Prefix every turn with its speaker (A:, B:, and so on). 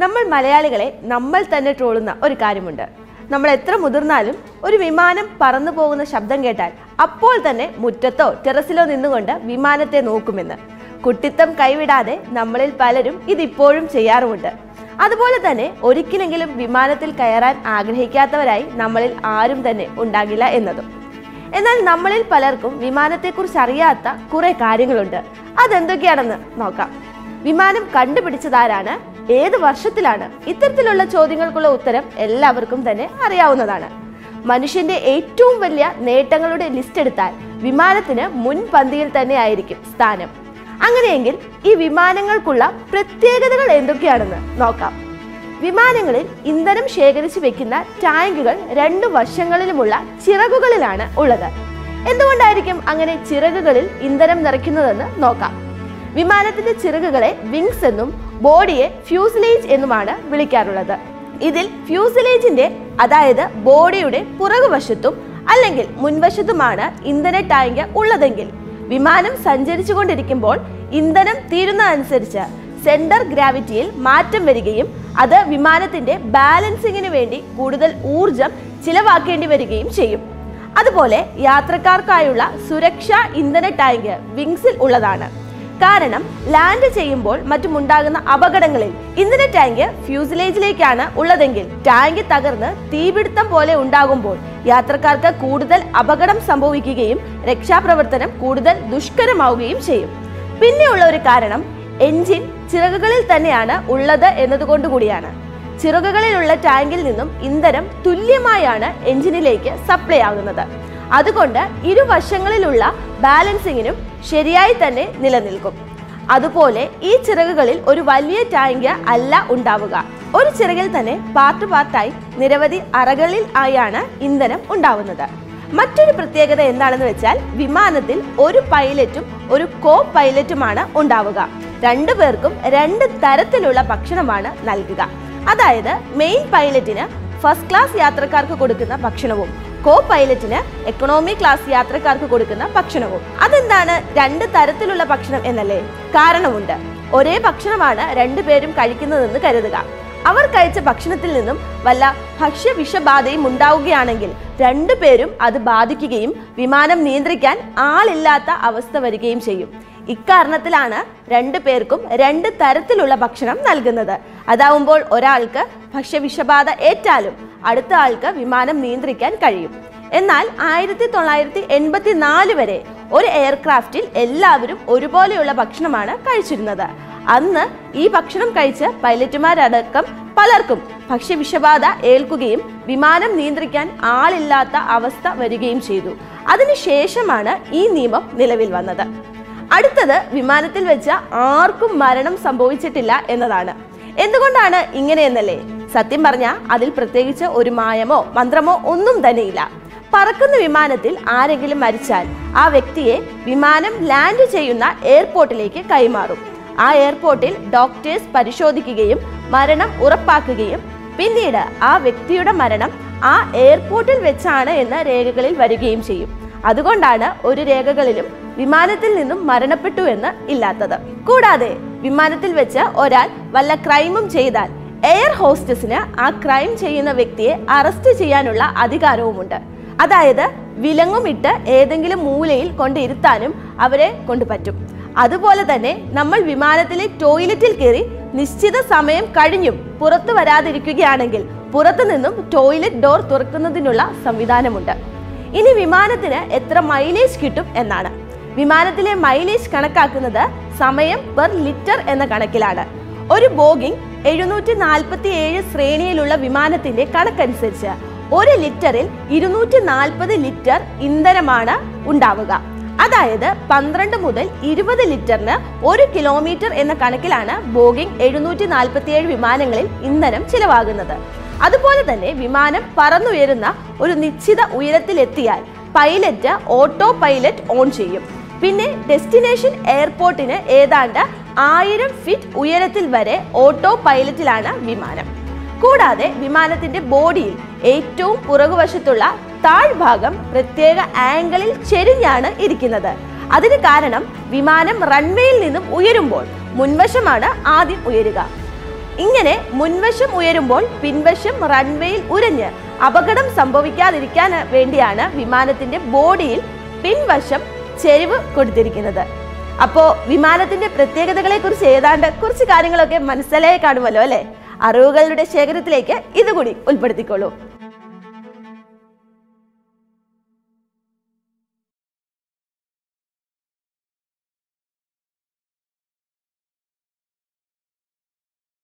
A: നമ്മൾ മലയാളികളെ നമ്മൾ തന്നെ ട്രോളുന്ന ഒരു കാര്യമുണ്ട്. നമ്മൾ എത്ര മുതിർന്നാലും ഒരു വിമാനം പറന്നു പോകുന്ന ശബ്ദം കേട്ടാൽ അപ്പോൾ തന്നെ മുറ്റത്തോ ടെറസിലോ നിന്നുകൊണ്ട് വിമാനത്തെ നോക്കുമെന്ന്. കുട്ടിത്തം കൈവിടാതെ നമ്മളിൽ പലരും ഇതിപ്പോഴും ചെയ്യാറുമുണ്ട്. അതുപോലെ തന്നെ ഒരിക്കലെങ്കിലും വിമാനത്തിൽ കയറാൻ ആഗ്രഹിക്കാത്തവരായി നമ്മളിൽ ആരും തന്നെ ഉണ്ടാകില്ല എന്നതും. എന്നാൽ നമ്മളിൽ പലർക്കും വിമാനത്തെക്കുറിച്ച് അറിയാത്ത കുറെ കാര്യങ്ങളുണ്ട്. അതെന്തൊക്കെയാണെന്ന് നോക്കാം. വിമാനം കണ്ടുപിടിച്ചതാരാണ്, ഏത് വർഷത്തിലാണ്? ഇത്തരത്തിലുള്ള ചോദ്യങ്ങൾക്കുള്ള ഉത്തരം എല്ലാവർക്കും തന്നെ അറിയാവുന്നതാണ്. മനുഷ്യന്റെ ഏറ്റവും വലിയ നേട്ടങ്ങളുടെ ലിസ്റ്റ് എടുത്താൽ വിമാനത്തിന് മുൻപന്തിയിൽ തന്നെ ആയിരിക്കും സ്ഥാനം. അങ്ങനെയെങ്കിൽ ഈ വിമാനങ്ങൾക്കുള്ള പ്രത്യേകതകൾ എന്തൊക്കെയാണെന്ന് നോക്കാം. വിമാനങ്ങളിൽ ഇന്ധനം ശേഖരിച്ചു വെക്കുന്ന ടാങ്കുകൾ രണ്ടു വശങ്ങളിലുമുള്ള ചിറകുകളിലാണ് ഉള്ളത്. എന്തുകൊണ്ടായിരിക്കും അങ്ങനെ ചിറകുകളിൽ ഇന്ധനം നിറയ്ക്കുന്നതെന്ന് നോക്കാം. വിമാനത്തിന്റെ ചിറകുകളെ വിങ്സ് എന്നും ബോഡിയെ ഫ്യൂസലേജ് എന്നുമാണ് വിളിക്കാറുള്ളത്. ഇതിൽ ഫ്യൂസലേജിന്റെ അതായത് ബോഡിയുടെ പുറകുവശത്തും അല്ലെങ്കിൽ മുൻവശത്തുമാണ് ഇന്ധന ടാങ്ക് ഉള്ളതെങ്കിൽ വിമാനം സഞ്ചരിച്ചു കൊണ്ടിരിക്കുമ്പോൾ ഇന്ധനം തീരുന്നതനുസരിച്ച് സെന്റർ ഗ്രാവിറ്റിയിൽ മാറ്റം വരികയും അത് വിമാനത്തിന്റെ ബാലൻസിങ്ങിന് വേണ്ടി കൂടുതൽ ഊർജം ചിലവാക്കേണ്ടി വരികയും ചെയ്യും. അതുപോലെ യാത്രക്കാർക്കായുള്ള സുരക്ഷാ ഇന്ധന ടാങ്ക് വിങ്സിൽ ഉള്ളതാണ്. കാരണം ലാൻഡ് ചെയ്യുമ്പോൾ മറ്റുമുണ്ടാകുന്ന അപകടങ്ങളിൽ ഇന്ധന ടാങ്ക് ഫ്യൂസലേജിലേക്കാണ് ഉള്ളതെങ്കിൽ ടാങ്ക് തകർന്ന് തീപിടുത്തം പോലെ ഉണ്ടാകുമ്പോൾ യാത്രക്കാർക്ക് കൂടുതൽ അപകടം സംഭവിക്കുകയും രക്ഷാപ്രവർത്തനം കൂടുതൽ ദുഷ്കരമാവുകയും ചെയ്യും. പിന്നെയുള്ള ഒരു കാരണം എൻജിൻ ചിറകുകളിൽ തന്നെയാണ് ഉള്ളത് എന്നതുകൊണ്ടുകൂടിയാണ്. ചിറകുകളിലുള്ള ടാങ്കിൽ നിന്നും ഇന്ധനം തുല്യമായാണ് എൻജിനിലേക്ക് സപ്ലൈ ആകുന്നത്. അതുകൊണ്ട് ഇരുവശങ്ങളിലുള്ള ബാലൻസിങ്ങിനും ശരിയായി തന്നെ നിലനിൽക്കും. അതുപോലെ ഈ ചിറകുകളിൽ ഒരു വലിയ ടാങ്ക് അല്ല ഉണ്ടാവുക. ഒരു ചിറകിൽ തന്നെ പാർട്ടായി നിരവധി അറകളിൽ ആയാണ് ഇന്ധനം ഉണ്ടാവുന്നത്. മറ്റൊരു പ്രത്യേകത എന്താണെന്ന് വെച്ചാൽ വിമാനത്തിൽ ഒരു പൈലറ്റും ഒരു കോ പൈലറ്റുമാണ് ഉണ്ടാവുക. രണ്ടു പേർക്കും രണ്ട് തരത്തിലുള്ള ഭക്ഷണമാണ് നൽകുക. അതായത് മെയിൻ പൈലറ്റിന് ഫസ്റ്റ് ക്ലാസ് യാത്രക്കാർക്ക് കൊടുക്കുന്ന ഭക്ഷണവും കോ പൈലറ്റിന് എക്കണോമി ക്ലാസ് യാത്രക്കാർക്ക് കൊടുക്കുന്ന ഭക്ഷണവും. അതെന്താണ് രണ്ട് തരത്തിലുള്ള ഭക്ഷണം എന്നല്ലേ? കാരണമുണ്ട്. ഒരേ ഭക്ഷണമാണ് രണ്ടുപേരും കഴിക്കുന്നതെന്ന് കരുതുക. അവർ കഴിച്ച ഭക്ഷണത്തിൽ നിന്നും വല്ല ഭക്ഷ്യവിഷബാധയും ഉണ്ടാവുകയാണെങ്കിൽ രണ്ടുപേരും അത് ബാധിക്കുകയും വിമാനം നിയന്ത്രിക്കാൻ ആളില്ലാത്ത അവസ്ഥ വരികയും ചെയ്യും. ഇക്കാരണത്തിലാണ് രണ്ടു പേർക്കും രണ്ട് തരത്തിലുള്ള ഭക്ഷണം നൽകുന്നത്. അതാവുമ്പോൾ ഒരാൾക്ക് ഭക്ഷ്യവിഷബാധ ഏറ്റാലും അടുത്ത ആൾക്ക് വിമാനം നിയന്ത്രിക്കാൻ കഴിയും. എന്നാൽ 1984 വരെ ഒരു എയർക്രാഫ്റ്റിൽ എല്ലാവരും ഒരുപോലെയുള്ള ഭക്ഷണമാണ് കഴിച്ചിരുന്നത്. അന്ന് ഈ ഭക്ഷണം കഴിച്ച് പൈലറ്റുമാരടക്കം പലർക്കും ഭക്ഷ്യവിഷബാധ ഏൽക്കുകയും വിമാനം നിയന്ത്രിക്കാൻ ആളില്ലാത്ത അവസ്ഥ വരികയും ചെയ്തു. അതിനുശേഷമാണ് ഈ നിയമം നിലവിൽ വന്നത്. അടുത്തത് വിമാനത്തിൽ വെച്ച് ആർക്കും മരണം സംഭവിച്ചിട്ടില്ല എന്നതാണ്. എന്തുകൊണ്ടാണ് ഇങ്ങനെയെന്നല്ലേ? സത്യം പറഞ്ഞാൽ അതിൽ പ്രത്യേകിച്ച് ഒരു മായമോ മന്ത്രമോ ഒന്നും തന്നെയില്ല. പറക്കുന്ന വിമാനത്തിൽ ആരെങ്കിലും മരിച്ചാൽ ആ വ്യക്തിയെ വിമാനം ലാൻഡ് ചെയ്യുന്ന എയർപോർട്ടിലേക്ക് കൈമാറും. ആ എയർപോർട്ടിൽ ഡോക്ടേഴ്സ് പരിശോധിക്കുകയും മരണം ഉറപ്പാക്കുകയും പിന്നീട് ആ വ്യക്തിയുടെ മരണം ആ എയർപോർട്ടിൽ വെച്ചാണ് എന്ന രേഖകളിൽ വരികയും ചെയ്യും. അതുകൊണ്ടാണ് ഒരു രേഖകളിലും വിമാനത്തിൽ നിന്നും മരണപ്പെട്ടു എന്ന് ഇല്ലാത്തത്. കൂടാതെ വിമാനത്തിൽ വെച്ച് ഒരാൾ വല്ല ക്രൈമും ചെയ്താൽ എയർ ഹോസ്റ്റസിന് ആ ക്രൈം ചെയ്യുന്ന വ്യക്തിയെ അറസ്റ്റ് ചെയ്യാനുള്ള അധികാരവുമുണ്ട്. അതായത് വിലങ്ങുമിട്ട് ഏതെങ്കിലും മൂലയിൽ കൊണ്ടിരുത്താനും അവരെ കൊണ്ടുപറ്റും. അതുപോലെ തന്നെ നമ്മൾ വിമാനത്തിലെ ടോയ്ലറ്റിൽ കയറി നിശ്ചിത സമയം കഴിഞ്ഞും പുറത്തു വരാതിരിക്കുകയാണെങ്കിൽ പുറത്തു നിന്നും ടോയ്ലറ്റ് ഡോർ തുറക്കുന്നതിനുള്ള സംവിധാനമുണ്ട്. ഇനി വിമാനത്തിന് എത്ര മൈലേജ് കിട്ടും എന്നാണ്. വിമാനത്തിലെ മൈലേജ് കണക്കാക്കുന്നത് സമയം പെർ ലിറ്റർ എന്ന കണക്കിലാണ്. ഒരു ബോയിംഗ് 747 ശ്രേണിയിലുള്ള വിമാനത്തിന്റെ കണക്കനുസരിച്ച് 1 ലിറ്ററിൽ 240 ലിറ്റർ ഇന്ധനമാണ് ഉണ്ടാവുക. അതായത് 12 മുതൽ 20 ലിറ്ററിന് 1 കിലോമീറ്റർ എന്ന കണക്കിലാണ് ബോയിംഗ് 747 വിമാനങ്ങളിൽ ഇന്ധനം ചിലവാകുന്നത്. അതുപോലെ തന്നെ വിമാനം പറന്നുയരുന്ന ഒരു നിശ്ചിത ഉയരത്തിലെത്തിയാൽ പൈലറ്റ് ഓട്ടോ പൈലറ്റ് ഓൺ ചെയ്യും. പിന്നെ ഡെസ്റ്റിനേഷൻ എയർപോർട്ടിന് ഏതാണ്ട് 1000 ഫീറ്റ് ഉയരത്തിൽ വരെ ഓട്ടോ പൈലറ്റിലാണ് വിമാനം. കൂടാതെ വിമാനത്തിന്റെ ബോഡിയിൽ ഏറ്റവും പുറകുവശത്തുള്ള താഴ്ഭാഗം പ്രത്യേക ആംഗിളിൽ ചെരിഞ്ഞാണ് ഇരിക്കുന്നത്. അതിന് കാരണം വിമാനം റൺവേയിൽ നിന്നും ഉയരുമ്പോൾ മുൻവശമാണ് ആദ്യം ഉയരുക. ഇങ്ങനെ മുൻവശം ഉയരുമ്പോൾ പിൻവശം റൺവേയിൽ ഉരഞ്ഞ് അപകടം സംഭവിക്കാതിരിക്കാൻ വേണ്ടിയാണ് വിമാനത്തിന്റെ ബോഡിയിൽ പിൻവശം ചെരിവ് കൊടുത്തിരിക്കുന്നത്. അപ്പോൾ വിമാനത്തിന്റെ പ്രത്യേകതകളെ കുറിച്ച് ഏതാണ്ട് കുറച്ച് കാര്യങ്ങളൊക്കെ മനസ്സിലായി കാണുമല്ലോ അല്ലേ? അറിവുകളുടെ ശേഖരത്തിലേക്ക് ഇതുകൂടി ഉൾപ്പെടുത്തിക്കോളൂ.